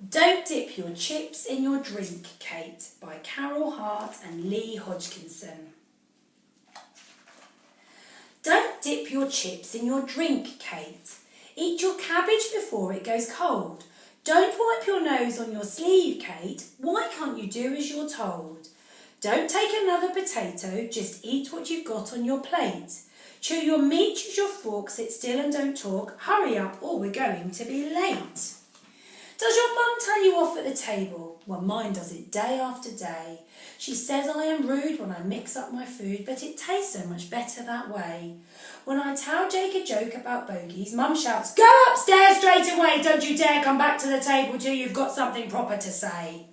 Don't Dip Your Chips in Your Drink, Kate, by Caryl Hart and Leigh Hodgkinson. Don't dip your chips in your drink, Kate. Eat your cabbage before it goes cold. Don't wipe your nose on your sleeve, Kate. Why can't you do as you're told? Don't take another potato, just eat what you've got on your plate. Chew your meat, use your fork, sit still and don't talk. Hurry up or we're going to be late. Does your mum tell you off at the table? Well, mine does it day after day. She says I am rude when I mix up my food, but it tastes so much better that way. When I tell Jake a joke about bogies, Mum shouts, "Go upstairs straight away! Don't you dare come back to the table till you've got something proper to say."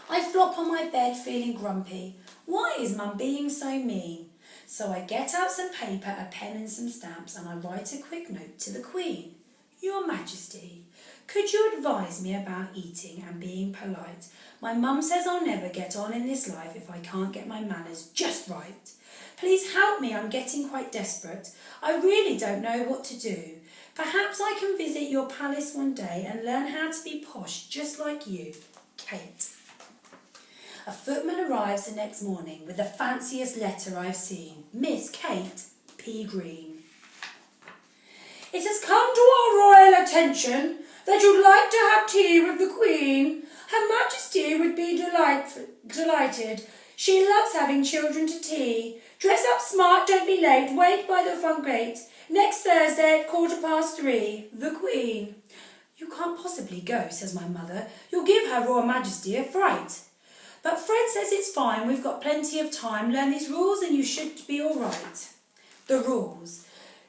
I flop on my bed feeling grumpy. Why is Mum being so mean? So I get out some paper, a pen and some stamps, and I write a quick note to the Queen. Your Majesty, could you advise me about eating and being polite? My mum says I'll never get on in this life if I can't get my manners just right. Please help me, I'm getting quite desperate. I really don't know what to do. Perhaps I can visit your palace one day and learn how to be posh just like you, Kate. A footman arrives the next morning with the fanciest letter I've seen. Miss Kate P. Green. It has come to our royal attention that you'd like to have tea with the Queen. Her Majesty would be delighted. She loves having children to tea. Dress up smart, don't be late, wait by the front gate. Next Thursday at 3:15, the Queen. You can't possibly go, says my mother. You'll give her Royal Majesty a fright. But Fred says it's fine, we've got plenty of time. Learn these rules and you should be all right. The rules.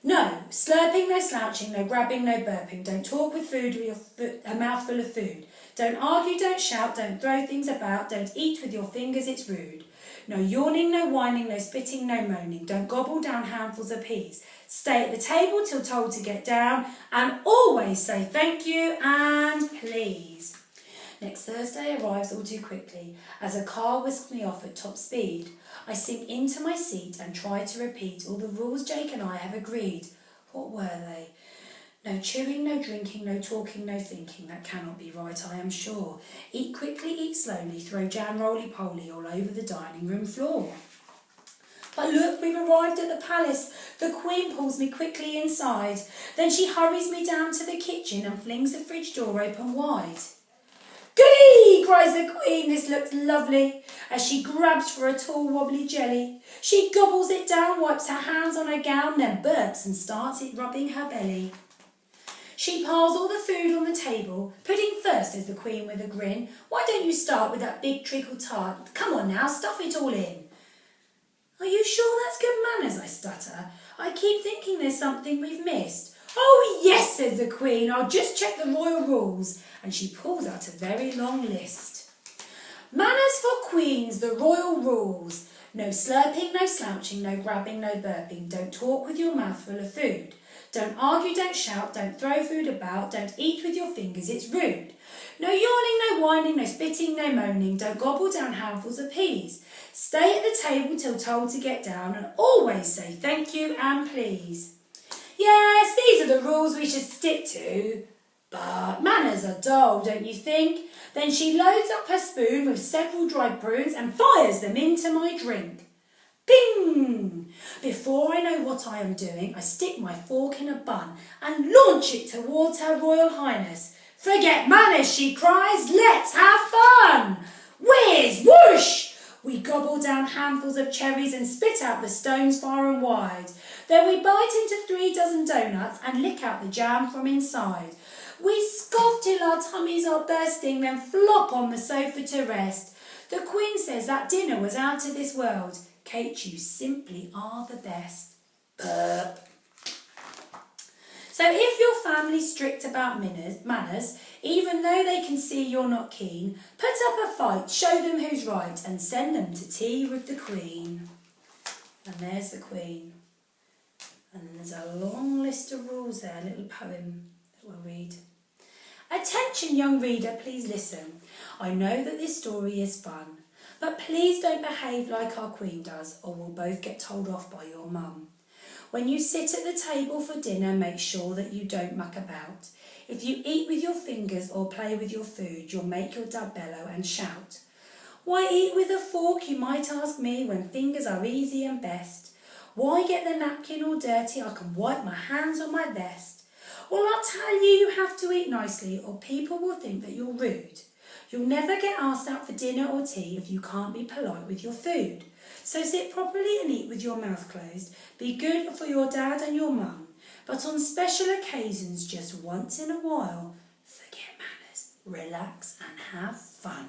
No slurping, no slouching, no grabbing, no burping. Don't talk with food with a mouthful of food. Don't argue, don't shout, don't throw things about. Don't eat with your fingers, it's rude. No yawning, no whining, no spitting, no moaning. Don't gobble down handfuls of peas. Stay at the table till told to get down and always say thank you and please. Next Thursday arrives all too quickly as a car whisks me off at top speed. I sink into my seat and try to repeat all the rules Jake and I have agreed. What were they? No chewing, no drinking, no talking, no thinking. That cannot be right, I am sure. Eat quickly, eat slowly, throw jam roly-poly all over the dining room floor. But look, we've arrived at the palace. The Queen pulls me quickly inside. Then she hurries me down to the kitchen and flings the fridge door open wide. "Goody!" cries the Queen, "this looks lovely," as she grabs for a tall wobbly jelly. She gobbles it down, wipes her hands on her gown, then burps and starts rubbing her belly. She piles all the food on the table. "Pudding first," says the Queen with a grin. "Why don't you start with that big treacle tart? Come on now, stuff it all in." "Are you sure that's good manners?" I stutter. "I keep thinking there's something we've missed." "Oh yes," says the Queen, "I'll just check the royal rules." And she pulls out a very long list. Manners for queens, the royal rules. No slurping, no slouching, no grabbing, no burping. Don't talk with your mouth full of food. Don't argue, don't shout, don't throw food about. Don't eat with your fingers, it's rude. No yawning, no whining, no spitting, no moaning. Don't gobble down handfuls of peas. Stay at the table till told to get down and always say thank you and please. Yes, these are the rules we should stick to. But manners are dull, don't you think? Then she loads up her spoon with several dried prunes and fires them into my drink. Bing! Before I know what I am doing, I stick my fork in a bun and launch it towards Her Royal Highness. "Forget manners," she cries, "let's have fun!" Whiz! Whoosh! We gobble down handfuls of cherries and spit out the stones far and wide. Then we bite into 3 dozen donuts and lick out the jam from inside. We scoff till our tummies are bursting, then flop on the sofa to rest. The Queen says that dinner was out of this world. Kate, you simply are the best. Burp. So if your family's strict about manners, even though they can see you're not keen, put up a fight, show them who's right, and send them to tea with the Queen. And there's the Queen. And then there's a long list of rules there, a little poem that we'll read. Attention, young reader, please listen. I know that this story is fun, but please don't behave like our Queen does, or we'll both get told off by your mum. When you sit at the table for dinner, make sure that you don't muck about. If you eat with your fingers or play with your food, you'll make your dad bellow and shout. Why eat with a fork, you might ask me, when fingers are easy and best? Why get the napkin all dirty? I can wipe my hands on my vest. Well, I'll tell you, you have to eat nicely or people will think that you're rude. You'll never get asked out for dinner or tea if you can't be polite with your food. So sit properly and eat with your mouth closed. Be good for your dad and your mum. But on special occasions, just once in a while, forget manners, relax and have fun.